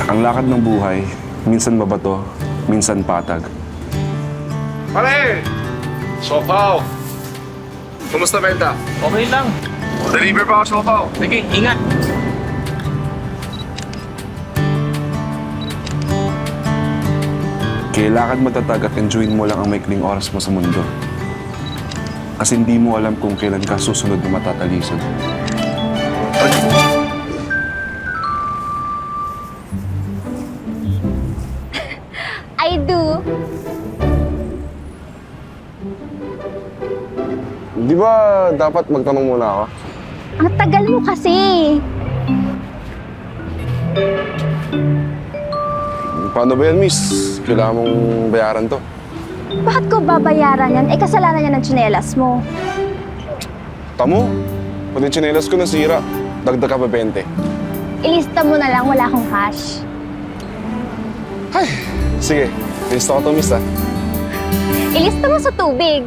Ang lakad ng buhay, minsan mabato, minsan patag. Pare! Sopaw! Kumusta benta? Okay lang. Deliver pa ako sopaw. Sige, ingat. Kailangan matatag at enjoyin mo lang ang maikling oras mo sa mundo. Kasi hindi mo alam kung kailan ka susunod na matatalisod. I do. Di ba dapat magtanong muna ako? Ang tagal mo kasi. Paano ba yan, miss? Kailangan mong bayaran to. Bakit ko babayaran yan? Eh, kasalanan yan ng tsinelas mo. Tamo, pati tsinelas ko nasira. Dagdag ka pa 20. Ilista mo na lang, wala akong cash. Ay, sige. Lista ko to, miss, ha? Ilista mo sa tubig.